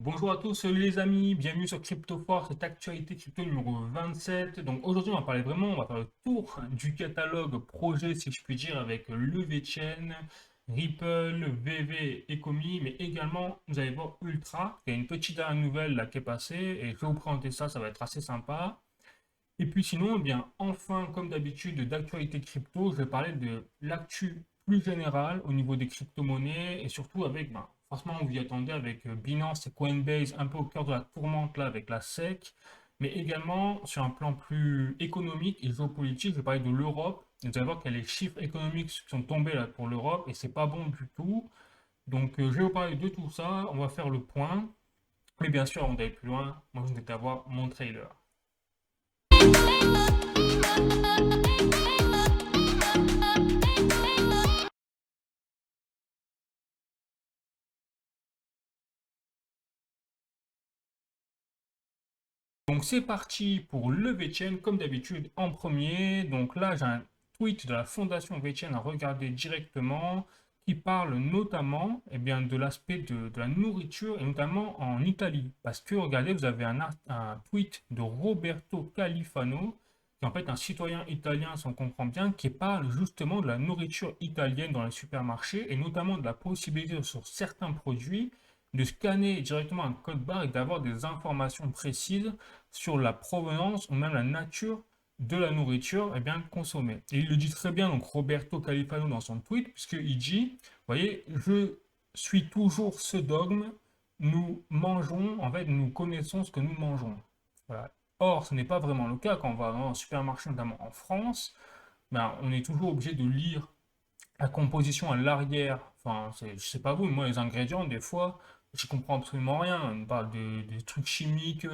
Bonjour à tous les amis, bienvenue sur CryptoFort, cette actualité crypto numéro 27. Donc aujourd'hui on va faire le tour du catalogue projet si je puis dire avec le VeChain, Ripple, VV et Comi, mais également vous allez voir Ultra, il y a une petite dernière nouvelle là qui est passée et je vais vous présenter ça, ça va être assez sympa. Et puis sinon, eh bien, enfin, comme d'habitude, d'actualité crypto, je vais parler de l'actu plus générale au niveau des crypto-monnaies et surtout avec, ben, franchement, on vous y attendait avec Binance et Coinbase un peu au cœur de la tourmente là avec la SEC, mais également sur un plan plus économique et géopolitique, je vais parler de l'Europe. Vous allez voir qu'il y a les chiffres économiques qui sont tombés là pour l'Europe et c'est pas bon du tout. Donc, je vais vous parler de tout ça, on va faire le point. Mais bien sûr, avant d'aller plus loin, moi je vais avoir mon trailer. Donc c'est parti pour le VeChain, comme d'habitude en premier. Donc là, j'ai un tweet de la fondation VeChain à regarder directement qui parle notamment de l'aspect de la nourriture et notamment en Italie. Parce que regardez, vous avez un tweet de Roberto Califano, qui est en fait un citoyen italien, si on comprend bien, qui parle justement de la nourriture italienne dans les supermarchés et notamment de la possibilité sur certains produits de scanner directement un code barre et d'avoir des informations précises sur la provenance ou même la nature de la nourriture consommée. Et il le dit très bien, donc Roberto Califano dans son tweet, puisqu'il dit, vous voyez, je suis toujours ce dogme, nous mangeons, en fait, nous connaissons ce que nous mangeons. Voilà. Or, ce n'est pas vraiment le cas quand on va dans un supermarché, notamment en France, ben, on est toujours obligé de lire la composition à l'arrière. Enfin, je sais pas vous, mais moi, les ingrédients, des fois, je comprends absolument rien. On parle de trucs chimiques,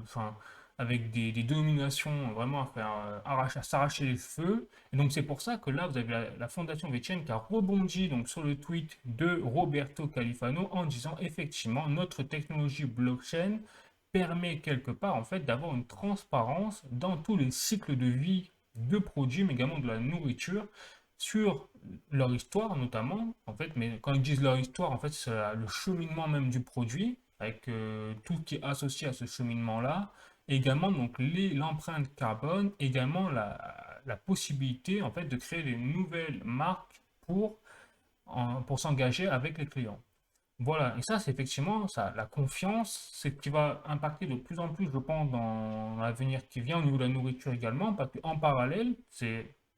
enfin, avec des dénominations vraiment à faire à s'arracher les cheveux. Et donc, c'est pour ça que là, vous avez la Fondation Vetchen qui a rebondi donc, sur le tweet de Roberto Califano en disant effectivement, notre technologie blockchain permet quelque part, en fait, d'avoir une transparence dans tous les cycles de vie de produits, mais également de la nourriture sur leur histoire notamment, en fait, mais quand ils disent leur histoire, en fait, c'est le cheminement même du produit, avec tout qui est associé à ce cheminement-là, et également donc l'empreinte carbone, également la possibilité en fait de créer des nouvelles marques pour s'engager avec les clients. Voilà, et ça, c'est effectivement ça, la confiance, c'est ce qui va impacter de plus en plus, je pense, dans l'avenir qui vient au niveau de la nourriture également, parce qu'en parallèle,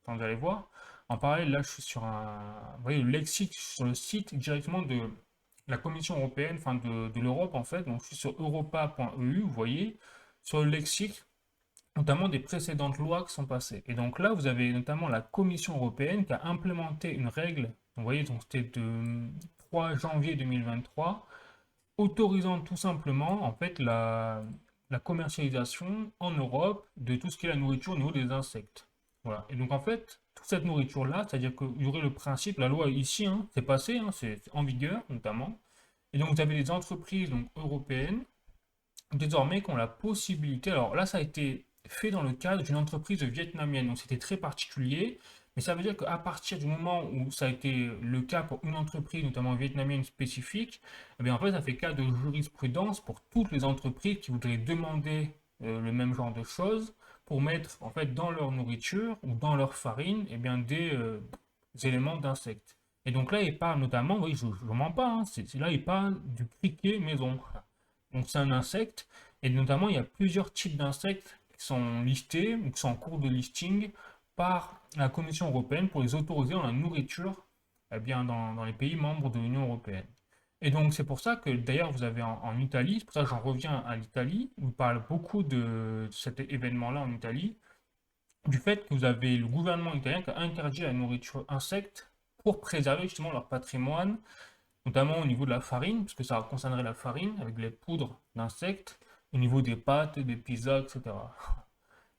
quand vous allez voir, en parallèle, là, je suis sur vous voyez, le lexique, sur le site directement de la Commission européenne, enfin de l'Europe en fait, donc je suis sur europa.eu, vous voyez, sur le lexique, notamment des précédentes lois qui sont passées. Et donc là, vous avez notamment la Commission européenne qui a implémenté une règle, vous voyez, donc c'était de 3 janvier 2023, autorisant tout simplement en fait la commercialisation en Europe de tout ce qui est la nourriture au niveau des insectes. Voilà. Et donc en fait, toute cette nourriture-là, c'est-à-dire qu'il y aurait le principe, la loi ici, hein, c'est passé, hein, c'est en vigueur notamment. Et donc vous avez des entreprises donc, européennes désormais qui ont la possibilité, alors là ça a été fait dans le cadre d'une entreprise vietnamienne, donc c'était très particulier, mais ça veut dire qu'à partir du moment où ça a été le cas pour une entreprise, notamment vietnamienne spécifique, eh bien en fait ça fait cas de jurisprudence pour toutes les entreprises qui voudraient demander le même genre de choses pour mettre en fait dans leur nourriture ou dans leur farine des éléments d'insectes. Et donc là il parle notamment, oui je ne mens pas, hein, là il parle du criquet maison. Donc c'est un insecte, et notamment il y a plusieurs types d'insectes qui sont listés ou qui sont en cours de listing par la Commission européenne pour les autoriser dans la nourriture dans les pays membres de l'Union européenne. Et donc c'est pour ça que d'ailleurs vous avez en Italie, c'est pour ça que j'en reviens à l'Italie, où on parle beaucoup de cet événement-là en Italie, du fait que vous avez le gouvernement italien qui a interdit la nourriture insecte pour préserver justement leur patrimoine, notamment au niveau de la farine, puisque ça concernerait la farine avec les poudres d'insectes, au niveau des pâtes, des pizzas, etc.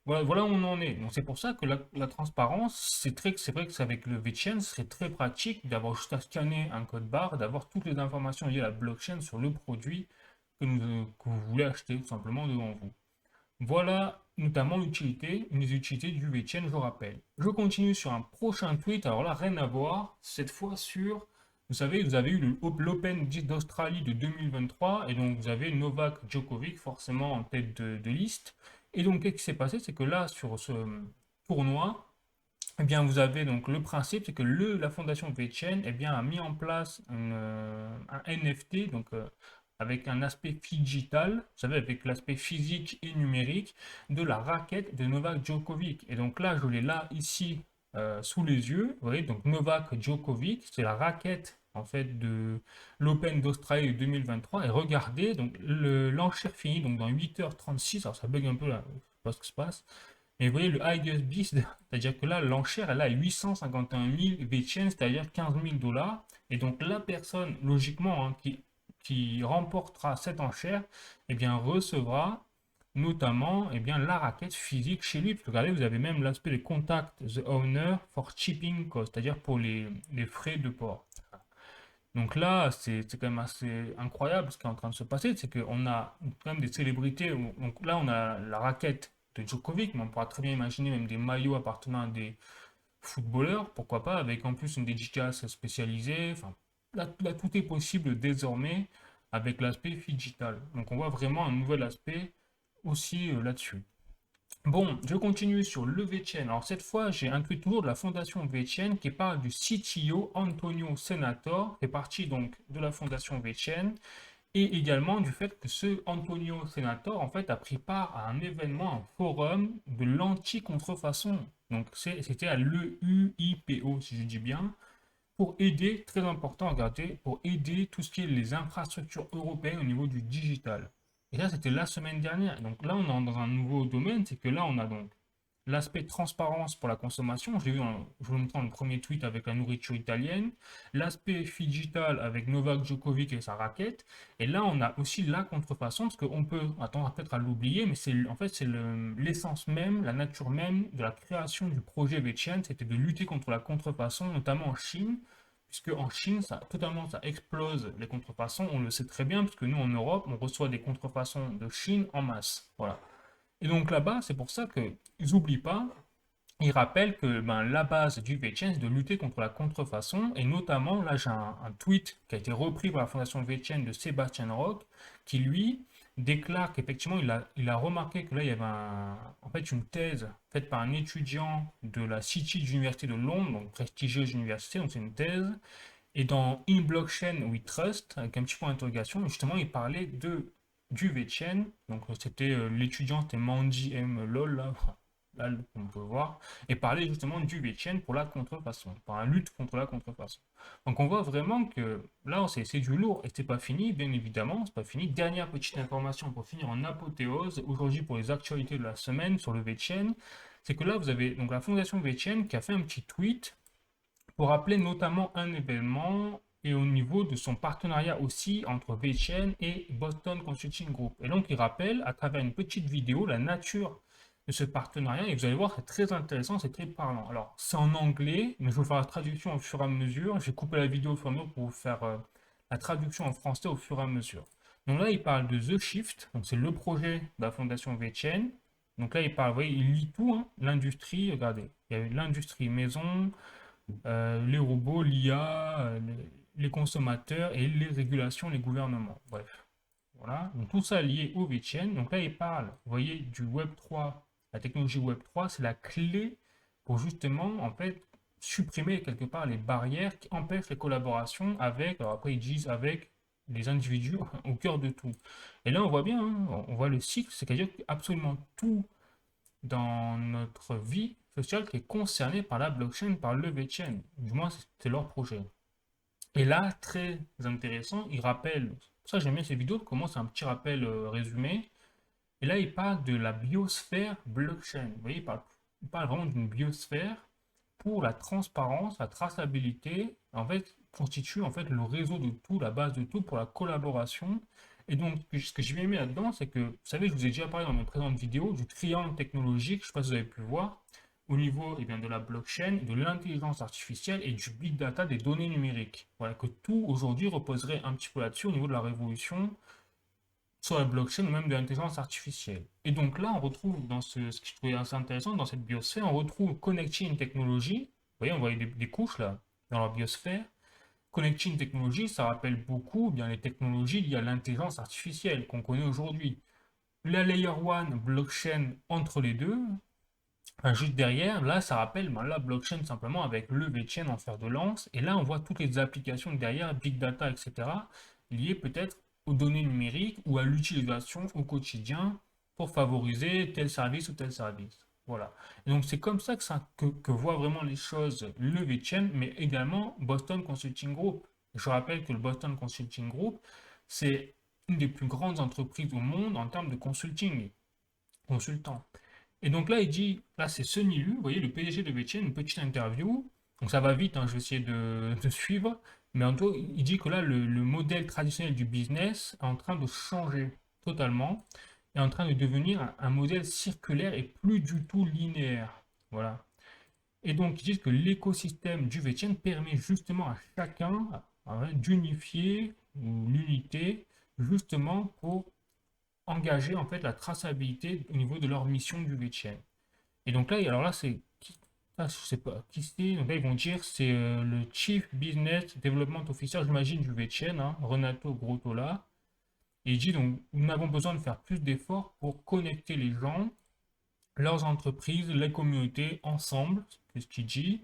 Voilà, voilà où on en est. Donc c'est pour ça que la transparence, c'est vrai que c'est avec le VeChain, ce serait très pratique d'avoir juste à scanner un code barre, d'avoir toutes les informations liées à la blockchain sur le produit que vous voulez acheter tout simplement devant vous. Voilà notamment l'utilité, une des utilités du VeChain, je rappelle. Je continue sur un prochain tweet, alors là, rien à voir, cette fois sur Vous savez, vous avez eu l'Open d'Australie de 2023 et donc vous avez Novak Djokovic forcément en tête de liste. Et donc, qu'est-ce qui s'est passé? C'est que là, sur ce tournoi, eh bien, vous avez donc le principe, c'est que la fondation VeChain eh bien, a mis en place un NFT, donc avec un aspect digital, vous savez, avec l'aspect physique et numérique de la raquette de Novak Djokovic. Et donc là, je l'ai là ici sous les yeux. Vous voyez, donc Novak Djokovic, c'est la raquette en fait de l'Open d'Australie de 2023. Et regardez, donc l'enchère finit donc dans 8h36. Alors ça bug un peu là, je sais pas ce qui se passe. Mais vous voyez le highest bid, c'est-à-dire que là, l'enchère, elle a 851 000 VCN, c'est-à-dire 15 000 dollars. Et donc la personne, logiquement, hein, qui remportera cette enchère, eh bien, recevra notamment bien, la raquette physique chez lui. Parce que regardez, vous avez même l'aspect de contact the owner for shipping cost, c'est-à-dire pour les frais de port. Donc là, c'est quand même assez incroyable ce qui est en train de se passer, c'est qu'on a quand même des célébrités. Donc là, on a la raquette de Djokovic, mais on pourra très bien imaginer même des maillots appartenant à des footballeurs, pourquoi pas, avec en plus une dédicace spécialisée. Enfin, là, tout est possible désormais avec l'aspect digital. Donc on voit vraiment un nouvel aspect aussi là-dessus. Bon, je continue sur le VCN. Alors cette fois, j'ai inclus toujours de la fondation VCN qui parle du CTO Antonio Senator, qui est parti donc de la fondation VCN, et également du fait que ce Antonio Senator en fait a pris part à un événement, un forum de l'anti-contrefaçon. Donc c'était à l'EUIPO, si je dis bien, pour aider, très important, regardez, pour aider tout ce qui est les infrastructures européennes au niveau du digital. Et là, c'était la semaine dernière. Donc là, on est dans un nouveau domaine, c'est que là, on a donc l'aspect transparence pour la consommation. Je vous montre dans le premier tweet avec la nourriture italienne. L'aspect digital avec Novak Djokovic et sa raquette. Et là, on a aussi la contrefaçon, parce qu'on peut, attendre peut-être à l'oublier, mais en fait, c'est l'essence même, la nature même de la création du projet VeChain, c'était de lutter contre la contrefaçon, notamment en Chine, puisque en Chine, ça explose les contrefaçons, on le sait très bien, puisque nous, en Europe, on reçoit des contrefaçons de Chine en masse. Voilà. Et donc là-bas, c'est pour ça qu'ils n'oublient pas, ils rappellent que ben, la base du VeChain, c'est de lutter contre la contrefaçon. Et notamment, là, j'ai un tweet qui a été repris par la fondation VeChain de Sébastien Roch, qui lui déclare qu'effectivement, il a remarqué que là, il y avait en fait une thèse faite par un étudiant de la City d'Université de Londres, donc prestigieuse université, donc c'est une thèse. Et dans In Blockchain We Trust, avec un petit point d'interrogation, justement, il parlait du VeChain. Donc, c'était l'étudiant, c'était Mandy M. Lol, là, on peut voir, et parlait justement du VeChain pour la contrefaçon, pour la lutte contre la contrefaçon. Donc, on voit vraiment que là, c'est du lourd, et c'est pas fini, bien évidemment, c'est pas fini. Dernière petite information pour finir en apothéose, aujourd'hui pour les actualités de la semaine sur le VeChain, c'est que là, vous avez donc la fondation VeChain qui a fait un petit tweet pour rappeler notamment un événement et au niveau de son partenariat aussi entre VeChain et Boston Consulting Group. Et donc, il rappelle à travers une petite vidéo la nature de ce partenariat et vous allez voir, c'est très intéressant, c'est très parlant. Alors, c'est en anglais, mais je vais vous faire la traduction au fur et à mesure. J'ai coupé la vidéo au fur et à mesure pour vous faire la traduction en français au fur et à mesure. Donc là, il parle de The Shift, donc c'est le projet de la fondation VeChain. Donc là, il parle, vous voyez, il lit tout, hein, l'industrie, regardez, il y a l'industrie maison, les robots, l'IA, les consommateurs et les régulations, les gouvernements. Bref, voilà. Donc tout ça lié au VeChain. Donc là, il parle, vous voyez, du Web3. La technologie Web3, c'est la clé pour justement, en fait, supprimer quelque part les barrières qui empêchent les collaborations avec, alors après ils disent avec les individus au cœur de tout. Et là, on voit bien, hein, on voit le cycle, c'est-à-dire que absolument tout dans notre vie sociale qui est concernée par la blockchain, par le VeChain. Du moins, c'est leur projet. Et là, très intéressant, il rappelle, pour ça j'aime bien ces vidéos, comment c'est un petit rappel résumé. Et là, il parle de la biosphère blockchain. Vous voyez, il parle vraiment d'une biosphère pour la transparence, la traçabilité, en fait, constitue en fait le réseau de tout, la base de tout pour la collaboration. Et donc, ce que j'ai bien aimé là-dedans, c'est que, vous savez, je vous ai déjà parlé dans mes présentes vidéos du triangle technologique, je ne sais pas si vous avez pu voir, au niveau eh bien, de la blockchain, de l'intelligence artificielle et du big data des données numériques. Voilà, que tout aujourd'hui reposerait un petit peu là-dessus au niveau de la révolution sur la blockchain ou même de l'intelligence artificielle. Et donc là, on retrouve dans ce que je trouvais assez intéressant, dans cette biosphère, on retrouve connecting technology. Vous voyez, on voit des couches là, dans la biosphère. connecting technology, ça rappelle beaucoup bien les technologies liées à l'intelligence artificielle qu'on connaît aujourd'hui. La layer 1 blockchain entre les deux, enfin, juste derrière, là ça rappelle ben, la blockchain simplement avec le VeChain en fer de lance. Et là on voit toutes les applications derrière, big data, etc. liées peut-être aux données numériques ou à l'utilisation au quotidien pour favoriser tel service ou tel service. Voilà. Et donc c'est comme ça que voit vraiment les choses le VeChain, mais également Boston Consulting Group. Je rappelle que le Boston Consulting Group, c'est une des plus grandes entreprises au monde en termes de consulting, consultant. Et donc là, il dit, là c'est Sonny Lu, vous voyez, le PDG de VeChain, une petite interview. Donc ça va vite, hein, je vais essayer de suivre. Mais en tout, il dit que là, le modèle traditionnel du business est en train de changer totalement, est en train de devenir un modèle circulaire et plus du tout linéaire. Voilà. Et donc, ils disent que l'écosystème du VeChain permet justement à chacun d'unifier l'unité justement pour engager en fait la traçabilité au niveau de leur mission du VeChain. Et donc là, alors là, c'est je sais pas qui c'est. Donc là, ils vont dire c'est le Chief Business Development Officer, j'imagine, du VeChain, hein, Renato Grottola. Et il dit donc nous avons besoin de faire plus d'efforts pour connecter les gens, leurs entreprises, les communautés ensemble, c'est ce qu'il dit.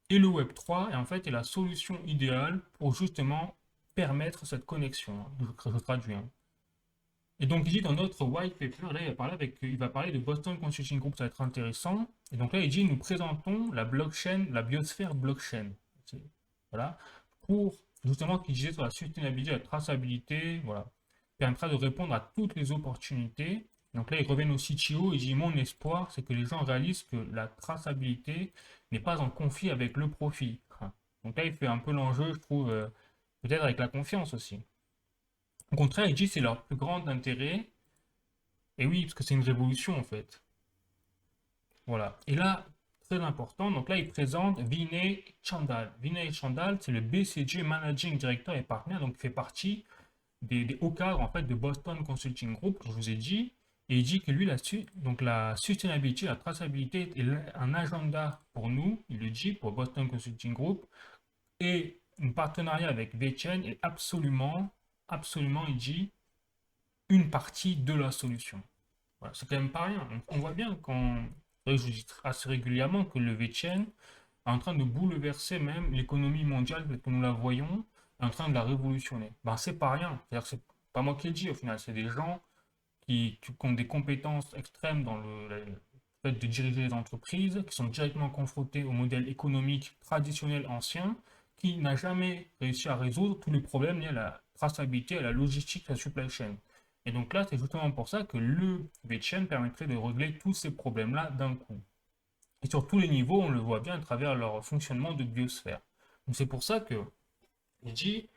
Et le Web3 est en fait est la solution idéale pour justement permettre cette connexion, hein. Je traduis, hein. Et donc, il dit dans notre white paper, là, il va parler de Boston Consulting Group, ça va être intéressant. Et donc là, il dit, nous présentons la blockchain, la biosphère blockchain. Voilà. Pour, justement, qu'il disait sur la sustainabilité, la traçabilité, voilà. Permettra de répondre à toutes les opportunités. Donc là, ils reviennent au CTO, il dit, mon espoir, c'est que les gens réalisent que la traçabilité n'est pas en conflit avec le profit. Donc là, il fait un peu l'enjeu, je trouve, peut-être avec la confiance aussi. Au contraire, il dit c'est leur plus grand intérêt. Et oui, parce que c'est une révolution en fait. Voilà. Et là, très important, donc là, il présente Vinay Chandal. Vinay Chandal, c'est le BCG Managing Director et Partner, donc il fait partie des hauts cadres en fait de Boston Consulting Group, que je vous ai dit. Et il dit que lui, donc la sustainability, la traçabilité est un agenda pour nous, il le dit, pour Boston Consulting Group. Et un partenariat avec VeChain est absolument, il dit, une partie de la solution. Voilà, c'est quand même pas rien. On voit bien je vous dis assez régulièrement que le VeChain est en train de bouleverser même l'économie mondiale telle que nous la voyons, est en train de la révolutionner. Ben, c'est pas rien. C'est-à-dire que c'est pas moi qui le dis au final, c'est des gens qui ont des compétences extrêmes dans le fait de diriger les entreprises, qui sont directement confrontés au modèle économique traditionnel ancien, qui n'a jamais réussi à résoudre tous les problèmes liés à la traçabilité, à la logistique, à la supply chain. Et donc là, c'est justement pour ça que le VeChain permettrait de régler tous ces problèmes-là d'un coup. Et sur tous les niveaux, on le voit bien à travers leur fonctionnement de biosphère. Donc c'est pour ça que je dis,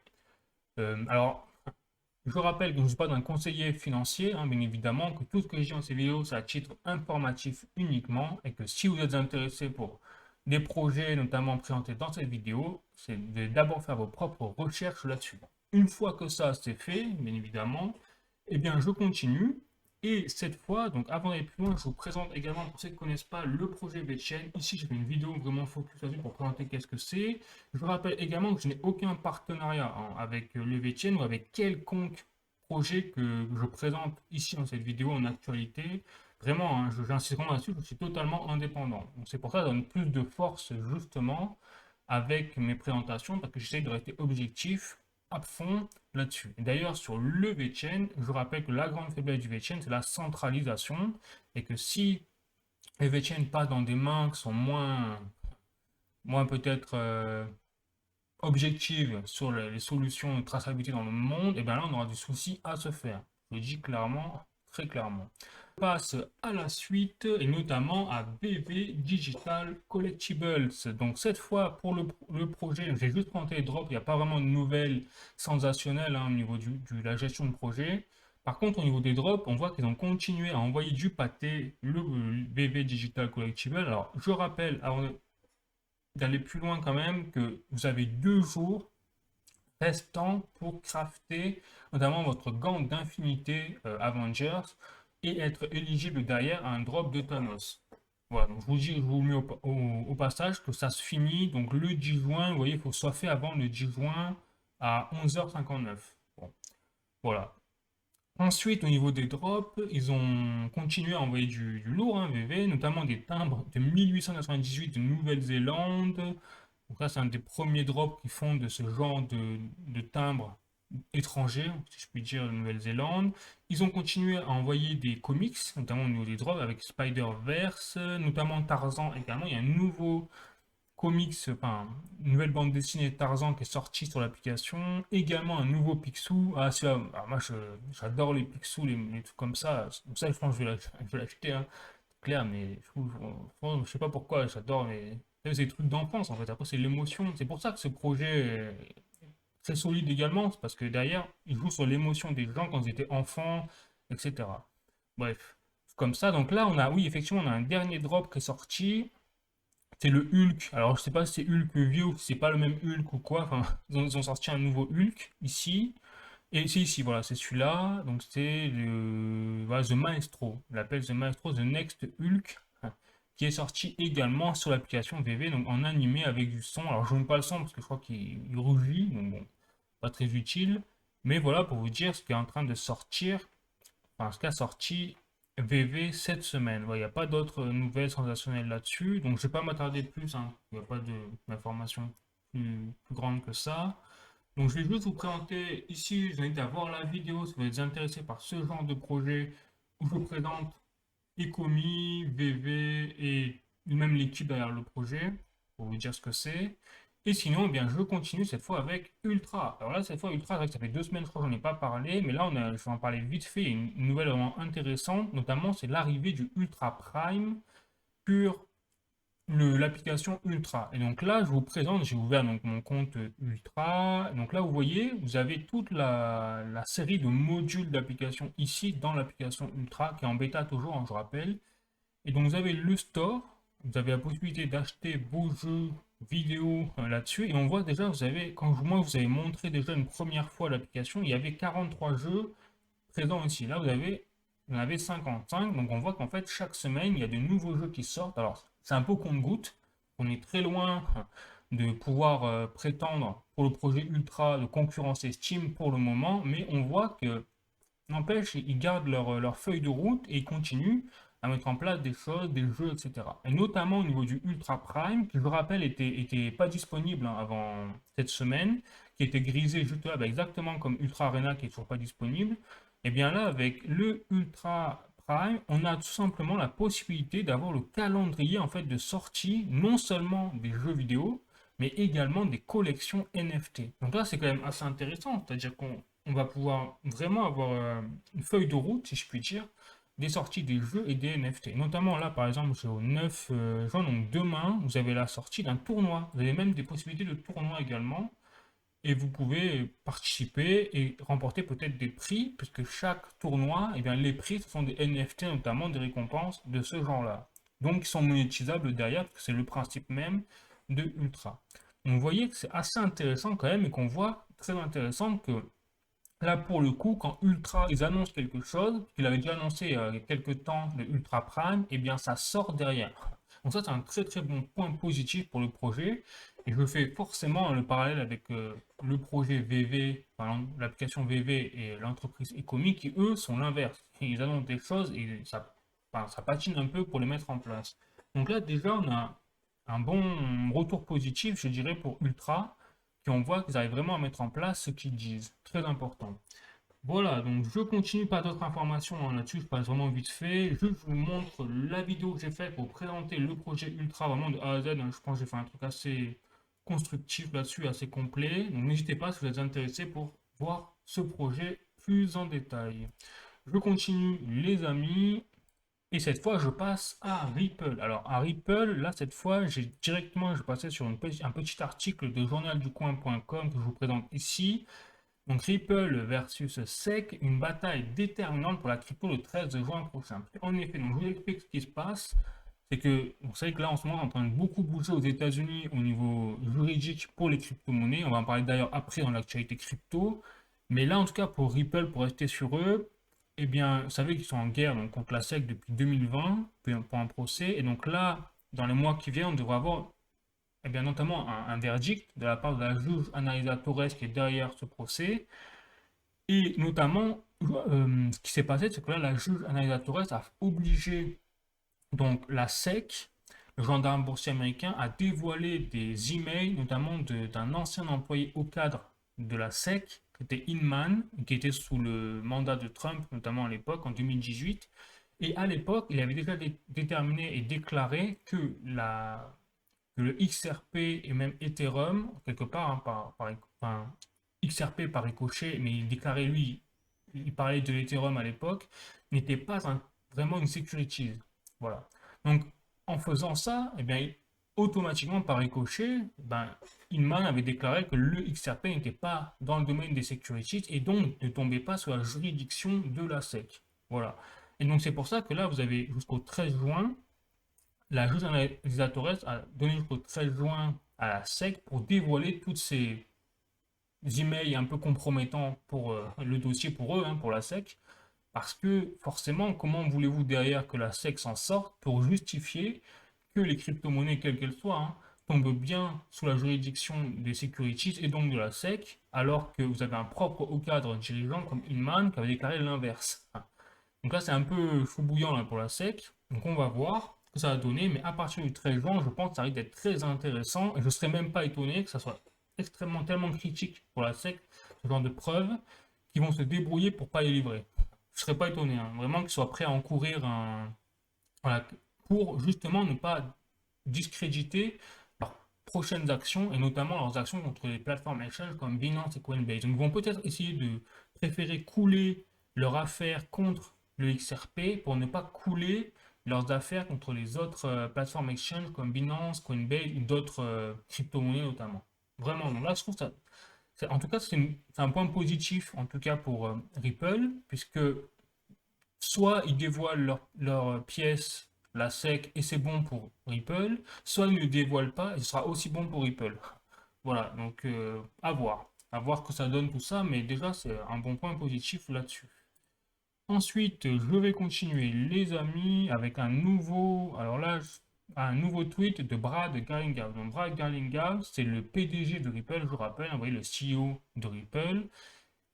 alors je rappelle que je ne suis pas un conseiller financier, hein, bien évidemment, que tout ce que je dis dans ces vidéos, c'est à titre informatif uniquement, et que si vous êtes intéressé pour des projets notamment présentés dans cette vidéo, c'est de d'abord faire vos propres recherches là-dessus. Une fois que ça c'est fait, bien évidemment, eh bien je continue. Et cette fois, donc avant d'aller plus loin, je vous présente également, pour ceux qui ne connaissent pas, le projet VeChain. Ici, j'ai fait une vidéo vraiment focus là-dessus pour présenter qu'est-ce que c'est. Je vous rappelle également que je n'ai aucun partenariat avec le VeChain ou avec quelconque projet que je présente ici dans cette vidéo en actualité. Vraiment, hein, j'insiste vraiment là-dessus, je suis totalement indépendant. C'est pour ça que ça donne plus de force justement avec mes présentations parce que j'essaie de rester objectif à fond là-dessus. D'ailleurs, sur le VeChain, je rappelle que la grande faiblesse du VeChain, c'est la centralisation et que si les VeChain passent dans des mains qui sont moins peut-être objectives sur les solutions de traçabilité dans le monde, et bien là, on aura du souci à se faire. Je le dis clairement, très clairement. On passe à la suite et notamment à BV Digital Collectibles. Donc cette fois pour le projet, j'ai juste présenté les drops, il n'y a pas vraiment de nouvelles sensationnelles hein, au niveau de la gestion de projet. Par contre, au niveau des drops, on voit qu'ils ont continué à envoyer du pâté, le BV Digital Collectible. Alors, je rappelle, avant d'aller plus loin quand même, que vous avez 2 jours restants pour crafter notamment votre gant d'infinité Avengers et être éligible derrière à un drop de Thanos. Voilà, donc je vous le mets au passage que ça se finit donc le 10 juin. Vous voyez, il faut que ce soit fait avant le 10 juin à 11h59. Bon, voilà. Ensuite, au niveau des drops, ils ont continué à envoyer du lourd, hein, VV, notamment des timbres de 1898 de Nouvelle-Zélande. Donc là, c'est un des premiers drops qui font de ce genre de timbres étrangers, si je puis dire, de Nouvelle-Zélande. Ils ont continué à envoyer des comics, notamment au niveau des drops, avec Spider-Verse, notamment Tarzan également. Il y a un nouveau comics, enfin, une nouvelle bande dessinée de Tarzan qui est sortie sur l'application. Également un nouveau Picsou. Ah, celui-là, ah, moi j'adore les Picsou, les trucs comme ça. Ça, je pense que je vais l'acheter, hein, clair, mais je sais pas pourquoi, j'adore c'est des trucs d'enfance en fait. Après, c'est l'émotion. C'est pour ça que ce projet est très solide également, c'est parce que derrière, il joue sur l'émotion des gens quand ils étaient enfants, etc. Bref, c'est comme ça. Donc là, oui, effectivement, on a un dernier drop qui est sorti. C'est le Hulk. Alors, je sais pas si c'est Hulk vieux ou si c'est pas le même Hulk ou quoi. Enfin, ils ont sorti un nouveau Hulk ici. Et c'est ici, voilà, c'est celui-là. Donc, c'est voilà, The Maestro. Il l'appelle The Maestro, The Next Hulk, hein, qui est sorti également sur l'application VV, donc en animé avec du son. Alors, je ne pas le son parce que je crois qu'il rougit, donc bon, pas très utile. Mais voilà, pour vous dire ce qui est en train de sortir, enfin, ce qu'a sorti VV cette semaine. Ouais, il n'y a pas d'autres nouvelles sensationnelles là-dessus, donc je ne vais pas m'attarder plus, hein. Il n'y a pas d'informations plus grandes que ça. Donc je vais juste vous présenter ici, je vous invite à voir la vidéo si vous êtes intéressé par ce genre de projet où je vous présente Ecomi, VV et même l'équipe derrière le projet pour vous dire ce que c'est. Et sinon, eh bien, je continue cette fois avec Ultra. Alors là, cette fois, Ultra, c'est vrai que ça fait 2 semaines, je crois que j'en ai pas parlé, mais là, je vais en parler vite fait. Une nouvelle vraiment intéressante, notamment, c'est l'arrivée du Ultra Prime sur l'application Ultra. Et donc là, je vous présente, j'ai ouvert donc mon compte Ultra. Donc là, vous voyez, vous avez toute la série de modules d'application ici dans l'application Ultra, qui est en bêta toujours, hein, je rappelle. Et donc vous avez le store, vous avez la possibilité d'acheter vos jeux vidéo là-dessus. Et on voit déjà, moi vous avez montré déjà une première fois l'application, il y avait 43 jeux présents ici. Là vous en avez 55. Donc on voit qu'en fait chaque semaine il y a de nouveaux jeux qui sortent. Alors c'est un peu compte-goutte. On est très loin de pouvoir prétendre pour le projet Ultra de concurrencer Steam pour le moment. Mais on voit que n'empêche, ils gardent leur feuille de route et ils continuent à mettre en place des choses, des jeux, etc. Et notamment au niveau du Ultra Prime, qui je rappelle était pas disponible, hein, avant cette semaine, qui était grisé juste là, bah, exactement comme Ultra Arena qui est toujours pas disponible. Et bien là, avec le Ultra Prime, on a tout simplement la possibilité d'avoir le calendrier en fait de sortie, non seulement des jeux vidéo, mais également des collections NFT. Donc là, c'est quand même assez intéressant, c'est-à-dire qu'on va pouvoir vraiment avoir une feuille de route, si je puis dire, des sorties des jeux et des NFT. Notamment là, par exemple, c'est au 9 juin, donc demain, vous avez la sortie d'un tournoi. Vous avez même des possibilités de tournoi également. Et vous pouvez participer et remporter peut-être des prix, puisque chaque tournoi, eh bien, les prix, ce sont des NFT, notamment des récompenses de ce genre-là. Donc, ils sont monétisables derrière, parce que c'est le principe même de Ultra. Donc, vous voyez que c'est assez intéressant quand même, et qu'on voit très intéressant que là, pour le coup, quand Ultra, ils annoncent quelque chose, qu'il avait déjà annoncé il y a quelques temps, le Ultra Prime, eh bien, ça sort derrière. Donc ça, c'est un très très bon point positif pour le projet. Et je fais forcément le parallèle avec le projet VV, enfin, l'application VV et l'entreprise Ecomi, qui eux sont l'inverse. Ils annoncent des choses et ça patine un peu pour les mettre en place. Donc là, déjà, on a un bon retour positif, je dirais, pour Ultra, qui on voit qu'ils arrivent vraiment à mettre en place ce qu'ils disent. Très important. Voilà, donc je continue pas d'autres informations, hein, là-dessus, je passe vraiment vite fait. Je vous montre la vidéo que j'ai faite pour présenter le projet Ultra vraiment de A à Z, hein. Je pense que j'ai fait un truc assez constructif là-dessus, assez complet. Donc n'hésitez pas si vous êtes intéressé pour voir ce projet plus en détail. Je continue les amis. Et cette fois, je passe à Ripple. Alors, à Ripple, là, cette fois, je passais sur un petit article de journalducoin.com que je vous présente ici. Donc, Ripple versus SEC, une bataille déterminante pour la crypto le 13 juin prochain. En effet, donc, je vous explique ce qui se passe. C'est que, vous savez que là, en ce moment, on est en train de beaucoup bouger aux États-Unis au niveau juridique pour les crypto-monnaies. On va en parler d'ailleurs après dans l'actualité crypto. Mais là, en tout cas, pour Ripple, pour rester sur eux, eh bien, vous savez qu'ils sont en guerre donc, contre la SEC depuis 2020 pour un procès. Et donc là, dans les mois qui viennent, on devrait avoir eh bien, notamment un verdict de la part de la juge Anaïsa Torres qui est derrière ce procès. Et notamment, ce qui s'est passé, c'est que là, la juge Anaïsa Torres a obligé donc la SEC, le gendarme boursier américain, à dévoiler des emails, notamment d'un ancien employé au cadre de la SEC, qui était Inman, qui était sous le mandat de Trump, notamment à l'époque, en 2018. Et à l'époque, il avait déjà déterminé et déclaré que que le XRP et même Ethereum, quelque part, hein, enfin, XRP par ricochet, mais il déclarait lui, il parlait de l'Ethereum à l'époque, n'était pas vraiment une security. Voilà. Donc, en faisant ça, eh bien, automatiquement par ricochet, ben, Inman avait déclaré que le XRP n'était pas dans le domaine des securities et donc ne tombait pas sous la juridiction de la SEC. Voilà. Et donc, c'est pour ça que là, vous avez jusqu'au 13 juin la juge Analisa Torres a donné jusqu'au 13 juin à la SEC pour dévoiler toutes ces emails un peu compromettants pour le dossier pour eux, hein, pour la SEC. Parce que forcément, comment voulez-vous derrière que la SEC s'en sorte pour justifier que les crypto-monnaies, quelles qu'elles soient, hein, tombent bien sous la juridiction des securities et donc de la SEC, alors que vous avez un propre haut cadre dirigeant comme Inman qui avait déclaré l'inverse. Donc là, c'est un peu chou bouillant là, pour la SEC. Donc on va voir ce que ça va donner. Mais à partir du 13 juin, je pense que ça risque d'être très intéressant. Et je ne serais même pas étonné que ça soit extrêmement, tellement critique pour la SEC, ce genre de preuves, qui vont se débrouiller pour ne pas les livrer. Je ne serais pas étonné, hein. Vraiment qu'ils soient prêts à encourir voilà, pour justement ne pas discréditer leurs prochaines actions et notamment leurs actions contre les plateformes exchange comme Binance et Coinbase. Donc ils vont peut-être essayer de préférer couler leur affaire contre le XRP pour ne pas couler leurs affaires contre les autres plateformes exchange comme Binance, Coinbase ou d'autres crypto-monnaies notamment. Vraiment, donc là je trouve ça, en tout cas c'est un point positif en tout cas pour Ripple puisque soit ils dévoilent leur pièce, la SEC, et c'est bon pour Ripple, soit ils ne dévoilent pas et ce sera aussi bon pour Ripple. Voilà, donc à voir que ça donne tout ça, mais déjà c'est un bon point positif là-dessus. Ensuite, je vais continuer, les amis, avec alors là, un nouveau tweet de Brad Garlinghouse. Donc Brad Garlinghouse, c'est le PDG de Ripple, je vous rappelle, vous voyez, le CEO de Ripple.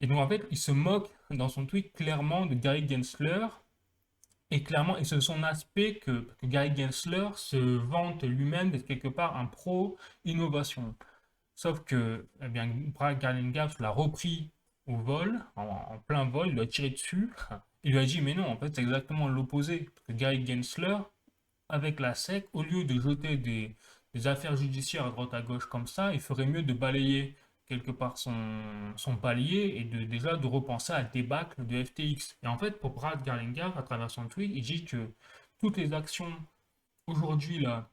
Et donc en fait, il se moque dans son tweet clairement de Gary Gensler. Et clairement, et c'est son aspect que Gary Gensler se vante lui-même d'être quelque part un pro innovation. Sauf que, eh bien, Brad Garlinghouse l'a repris au vol, en plein vol, il lui a tiré dessus. Il lui a dit, mais non, en fait, c'est exactement l'opposé. Parce que Gary Gensler, avec la SEC, au lieu de jeter des affaires judiciaires à droite à gauche comme ça, il ferait mieux de balayer quelque part son palier et déjà de repenser à la débâcle de FTX. Et en fait, pour Brad Garlinghouse, à travers son tweet, il dit que toutes les actions aujourd'hui là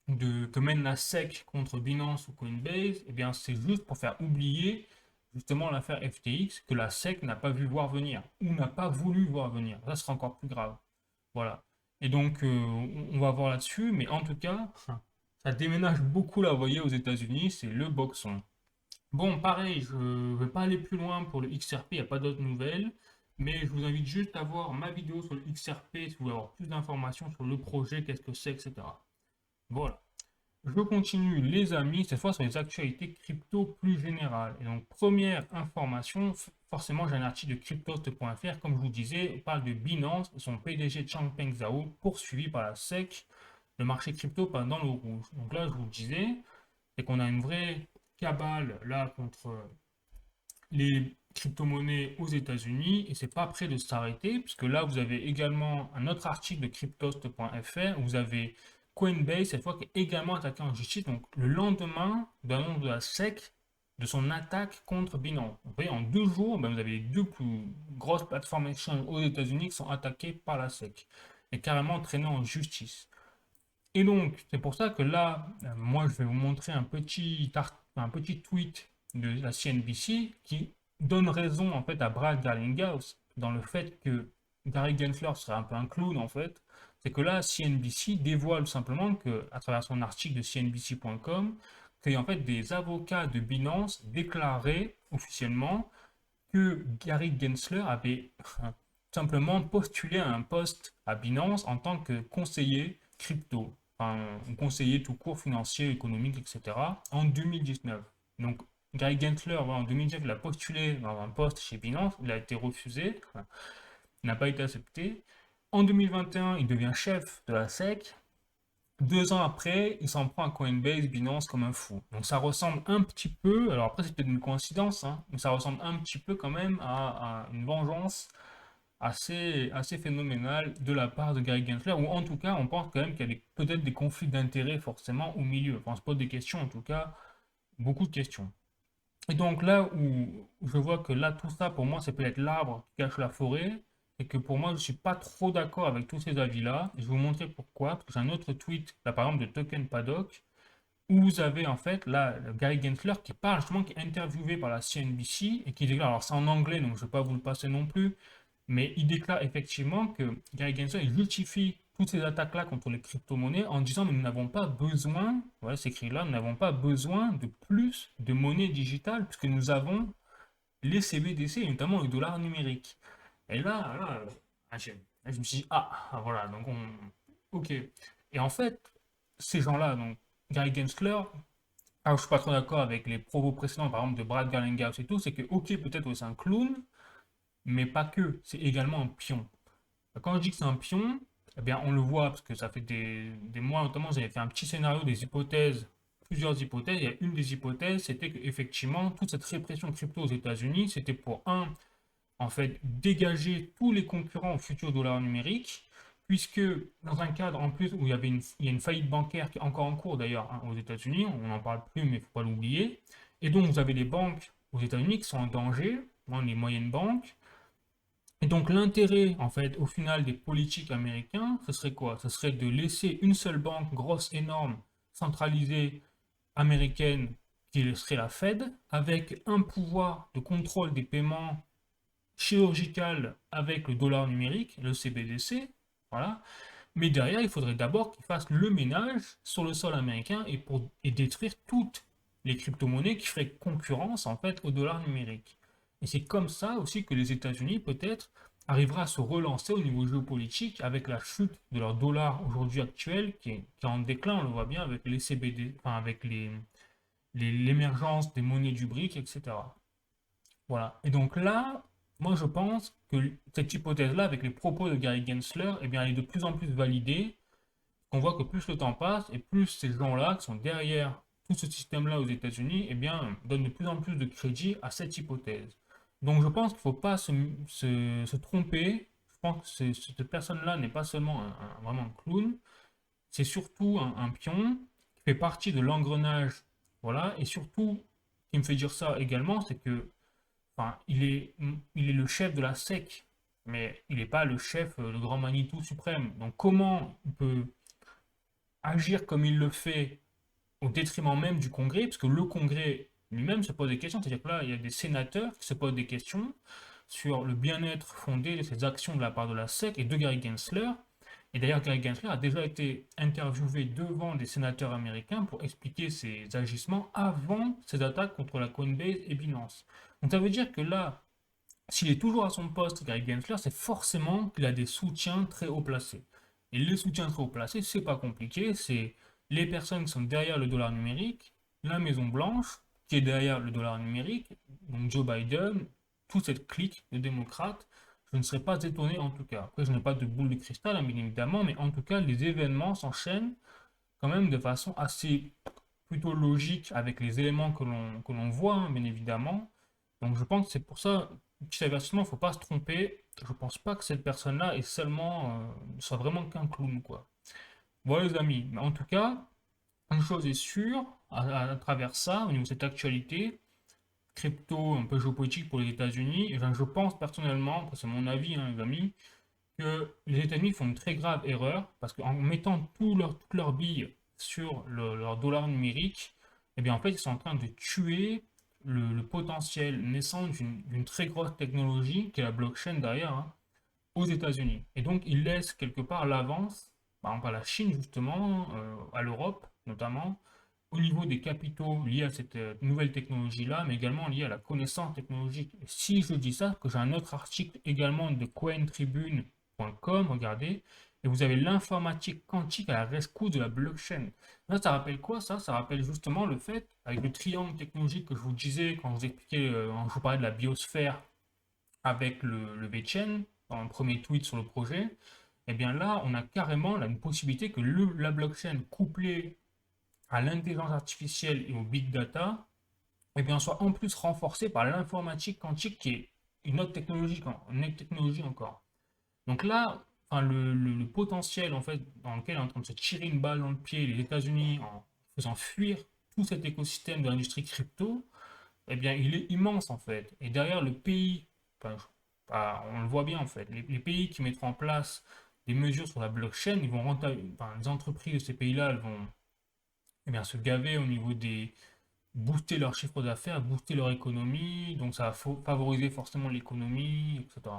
que mène la SEC contre Binance ou Coinbase, eh bien c'est juste pour faire oublier justement l'affaire FTX que la SEC n'a pas vu voir venir ou n'a pas voulu voir venir. Ça sera encore plus grave. Voilà. Et donc on va voir là-dessus, mais en tout cas, ça déménage beaucoup là, vous voyez, aux États-Unis, c'est le boxon. Bon, pareil, je ne vais pas aller plus loin pour le XRP, il n'y a pas d'autres nouvelles, mais je vous invite juste à voir ma vidéo sur le XRP si vous voulez avoir plus d'informations sur le projet, qu'est-ce que c'est, etc. Voilà. Je continue, les amis, cette fois sur les actualités crypto plus générales. Et donc, première information, forcément, j'ai un article de cryptost.fr. Comme je vous disais, on parle de Binance et son PDG Changpeng Zhao, poursuivi par la SEC. Le marché crypto passe dans le rouge. Donc là, je vous le disais, c'est qu'on a une vraie cabale là contre les crypto-monnaies aux États-Unis et c'est pas prêt de s'arrêter, puisque là, vous avez également un autre article de cryptost.fr où vous avez Coinbase, cette fois, qui est également attaqué en justice. Donc, le lendemain de l'annonce de la SEC de son attaque contre Binance. Vous voyez, en 2 jours, ben, vous avez les deux plus grosses plateformes exchange aux États-Unis qui sont attaquées par la SEC et carrément traînées en justice. Et donc, c'est pour ça que là, moi, je vais vous montrer un petit tweet de la CNBC qui donne raison en fait à Brad Garlinghouse dans le fait que Gary Gensler serait un peu un clown en fait. C'est que là, CNBC dévoile simplement que, à travers son article de CNBC.com, qu'il y a en fait des avocats de Binance déclaré officiellement que Gary Gensler avait simplement postuler à un poste à Binance en tant que conseiller crypto, enfin, conseiller tout court financier, économique, etc. en 2019. Donc, Gary Gensler, voilà, en 2019, il a postulé dans un poste chez Binance, il a été refusé, enfin, il n'a pas été accepté. En 2021, il devient chef de la SEC. 2 ans après, il s'en prend à Coinbase, Binance comme un fou. Donc ça ressemble un petit peu, alors après c'est peut-être une coïncidence, hein, mais ça ressemble un petit peu quand même à une vengeance assez phénoménale de la part de Gary Gensler, ou en tout cas on pense quand même qu'il y a peut-être des conflits d'intérêts forcément au milieu. Enfin, on se pose des questions, en tout cas beaucoup de questions. Et donc là où je vois que là tout ça pour moi c'est peut-être l'arbre qui cache la forêt, et que pour moi je suis pas trop d'accord avec tous ces avis-là. Je vais vous montrer pourquoi, parce que j'ai un autre tweet, là par exemple de Token Paddock, où vous avez en fait là Gary Gensler qui parle justement, qui est interviewé par la CNBC et qui déclare, alors c'est en anglais donc je ne vais pas vous le passer non plus, mais il déclare effectivement que Gary Gensler il justifie toutes ces attaques-là contre les crypto-monnaies en disant mais nous n'avons pas besoin, voilà c'est écrit là, nous n'avons pas besoin de plus de monnaie digitale puisque nous avons les CBDC et notamment le dollar numérique. Et je me suis dit, voilà, donc ok. Et en fait, ces gens-là, donc Gary Gensler, alors je suis pas trop d'accord avec les propos précédents, par exemple de Brad Garlinghouse et tout, c'est que ok, peut-être que c'est un clown, mais pas que, c'est également un pion. Quand je dis que c'est un pion, eh bien on le voit parce que ça fait des mois, notamment j'avais fait un petit scénario des hypothèses, plusieurs hypothèses. Il y a une des hypothèses, c'était qu'effectivement toute cette répression crypto aux États-Unis, c'était pour en fait dégager tous les concurrents au futur dollar numérique, puisque dans un cadre en plus où il y a une faillite bancaire qui est encore en cours d'ailleurs, hein, aux États-Unis, on n'en parle plus mais il ne faut pas l'oublier, et donc vous avez les banques aux États-Unis qui sont en danger, hein, les moyennes banques. Et donc l'intérêt, en fait, au final des politiques américains, ce serait quoi? Ce serait de laisser une seule banque grosse, énorme, centralisée, américaine, qui serait la Fed, avec un pouvoir de contrôle des paiements chirurgical avec le dollar numérique, le CBDC, voilà. Mais derrière, il faudrait d'abord qu'ils fassent le ménage sur le sol américain et détruire toutes les crypto-monnaies qui feraient concurrence en fait au dollar numérique. Et c'est comme ça aussi que les États-Unis peut-être arrivera à se relancer au niveau géopolitique avec la chute de leur dollar aujourd'hui actuel qui est en déclin, on le voit bien avec les CBD, enfin avec l'émergence des monnaies du BRIC, etc. Voilà. Et donc là, moi je pense que cette hypothèse-là, avec les propos de Gary Gensler, eh bien, elle est de plus en plus validée. On voit que plus le temps passe et plus ces gens-là qui sont derrière tout ce système-là aux États-Unis, eh bien, donnent de plus en plus de crédit à cette hypothèse. Donc je pense qu'il ne faut pas se tromper. Je pense que cette personne-là n'est pas seulement vraiment un clown, c'est surtout un pion qui fait partie de l'engrenage. Voilà. Et surtout, ce qui me fait dire ça également, c'est que enfin, il est le chef de la SEC, mais il n'est pas le chef, le grand Manitou suprême. Donc comment il peut agir comme il le fait au détriment même du Congrès, parce que le Congrès lui-même se pose des questions, c'est-à-dire que là, il y a des sénateurs qui se posent des questions sur le bien-être fondé de ces actions de la part de la SEC et de Gary Gensler. Et d'ailleurs, Gary Gensler a déjà été interviewé devant des sénateurs américains pour expliquer ses agissements avant ses attaques contre la Coinbase et Binance. Donc ça veut dire que là, s'il est toujours à son poste, Gary Gensler, c'est forcément qu'il a des soutiens très haut placés. Et les soutiens très haut placés, c'est pas compliqué, c'est les personnes qui sont derrière le dollar numérique, la Maison Blanche, qui est derrière le dollar numérique, donc Joe Biden, toute cette clique de démocrates. Je ne serais pas étonné en tout cas. Après, je n'ai pas de boule de cristal, hein, bien évidemment, mais en tout cas, les événements s'enchaînent quand même de façon assez plutôt logique avec les éléments que l'on voit, hein, bien évidemment. Donc je pense que c'est pour ça, petit avertissement, il ne faut pas se tromper. Je ne pense pas que cette personne-là est seulement, soit vraiment qu'un clown, quoi. Voilà les amis. Mais en tout cas, une chose est sûre, à travers ça, au niveau de cette actualité, crypto, un peu géopolitique pour les États-Unis, et ben, je pense personnellement, c'est mon avis, hein, les amis, que les États-Unis font une très grave erreur, parce qu'en mettant toutes leurs billes sur leur dollar numérique, eh bien en fait ils sont en train de tuer le potentiel naissant d'une très grosse technologie, qui est la blockchain derrière, hein, aux États-Unis. Et donc ils laissent quelque part l'avance, par exemple à la Chine justement, à l'Europe notamment, au niveau des capitaux liés à cette nouvelle technologie-là, mais également liés à la connaissance technologique. Et si je dis ça, que j'ai un autre article également de cointribune.com, regardez, et vous avez l'informatique quantique à la rescousse de la blockchain. Ça rappelle quoi ça? Ça rappelle justement le fait, avec le triangle technologique que je vous disais quand je vous expliquais, quand je vous parlais de la biosphère avec le VeChain, dans le premier tweet sur le projet, et bien là, on a carrément là, une possibilité que la blockchain couplée à l'intelligence artificielle et au big data, et bien, soit en plus renforcée par l'informatique quantique qui est une autre technologie encore. Donc là, enfin, le potentiel en fait dans lequel est en train de se tirer une balle dans le pied les États-Unis en faisant fuir tout cet écosystème de l'industrie crypto, eh bien, il est immense en fait. Et derrière le pays, enfin, on le voit bien en fait, les pays qui mettront en place des mesures sur la blockchain, ils vont enfin, les entreprises de ces pays-là, elles vont eh bien, se gaver au niveau des booster leur chiffre d'affaires, booster leur économie, donc ça va favoriser forcément l'économie, etc.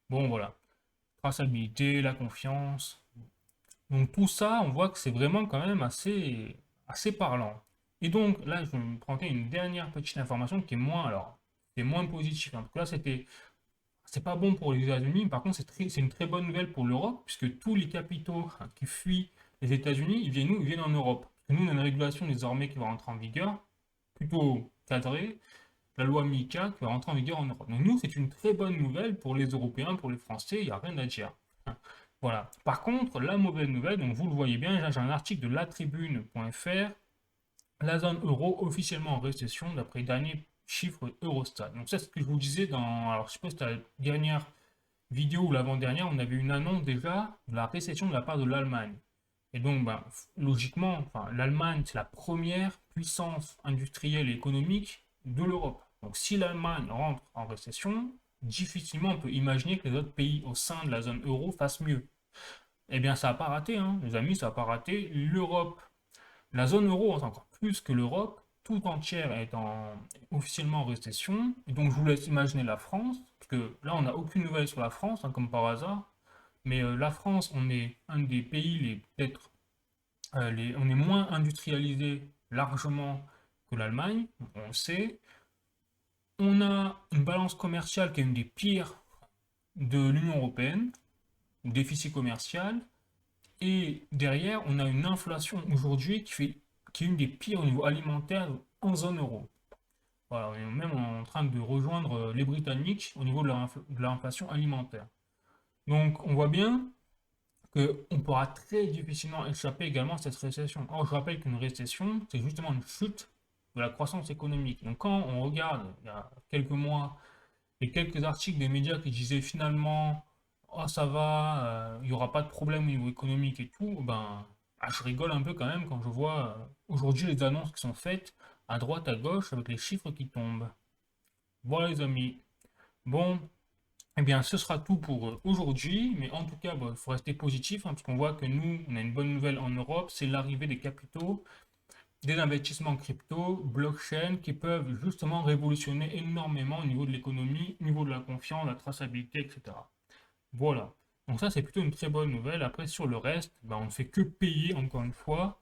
Bon voilà, traçabilité, la confiance. Donc tout ça, on voit que c'est vraiment quand même assez parlant. Et donc là, je vais me prendre une dernière petite information qui est moins, alors, c'est moins positif. Hein, parce que là, c'est pas bon pour les États-Unis. Par contre, c'est une très bonne nouvelle pour l'Europe, puisque tous les capitaux qui fuient les États-Unis, ils viennent où? Ils viennent en Europe. Parce que nous, on a une régulation désormais qui va rentrer en vigueur, plutôt cadrée, la loi MICA qui va rentrer en vigueur en Europe. Donc nous, c'est une très bonne nouvelle pour les Européens, pour les Français, il n'y a rien à dire. Voilà. Par contre, la mauvaise nouvelle, donc vous le voyez bien, j'ai un article de latribune.fr, la zone euro officiellement en récession d'après les derniers chiffres Eurostat. Donc ça, c'est ce que je vous disais dans, alors je sais pas si c'était la dernière vidéo ou l'avant-dernière, on avait une annonce déjà de la récession de la part de l'Allemagne. Et donc, ben, logiquement, enfin, l'Allemagne, c'est la première puissance industrielle et économique de l'Europe. Donc, si l'Allemagne rentre en récession, difficilement on peut imaginer que les autres pays au sein de la zone euro fassent mieux. Eh bien, ça n'a pas raté, hein, les amis, ça n'a pas raté. L'Europe, la zone euro, encore plus que l'Europe, tout entière est officiellement en récession. Et donc, je vous laisse imaginer la France, parce que là, on n'a aucune nouvelle sur la France, hein, comme par hasard. Mais la France, on est un des pays les peut-être on est moins industrialisé largement que l'Allemagne, on le sait. On a une balance commerciale qui est une des pires de l'Union européenne, déficit commercial. Et derrière, on a une inflation aujourd'hui qui est une des pires au niveau alimentaire en zone euro. Voilà, on est même en train de rejoindre les Britanniques au niveau de l'inflation alimentaire. Donc on voit bien qu'on pourra très difficilement échapper également à cette récession. Or, je rappelle qu'une récession, c'est justement une chute de la croissance économique. Donc, quand on regarde, il y a quelques mois, les quelques articles des médias qui disaient finalement, oh ça va, il n'y aura pas de problème au niveau économique et tout, ben, je rigole un peu quand même quand je vois aujourd'hui les annonces qui sont faites à droite, à gauche, avec les chiffres qui tombent. Voilà les amis. Bon, eh bien, ce sera tout pour aujourd'hui, mais en tout cas, il faut rester positif, hein, parce qu'on voit que nous, on a une bonne nouvelle en Europe, c'est l'arrivée des capitaux, des investissements crypto, blockchain, qui peuvent justement révolutionner énormément au niveau de l'économie, au niveau de la confiance, la traçabilité, etc. Voilà. Donc ça, c'est plutôt une très bonne nouvelle. Après, sur le reste, on ne fait que payer, encore une fois,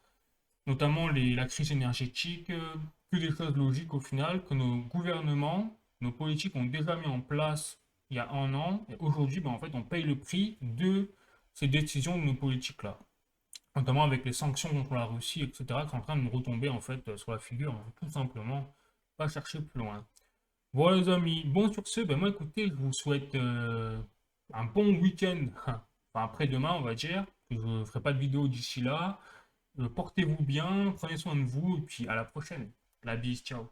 notamment la crise énergétique, que des choses logiques au final, que nos gouvernements, nos politiques ont déjà mis en place il y a un an, et aujourd'hui, en fait, on paye le prix de ces décisions de nos politiques-là, notamment avec les sanctions contre la Russie, etc., qui sont en train de nous retomber en fait sur la figure, hein, tout simplement, pas chercher plus loin. Voilà les amis, bon sur ce, moi écoutez, je vous souhaite un bon week-end, enfin après-demain on va dire, que je ne ferai pas de vidéo d'ici là. Portez-vous bien, prenez soin de vous, et puis à la prochaine. La bise, ciao.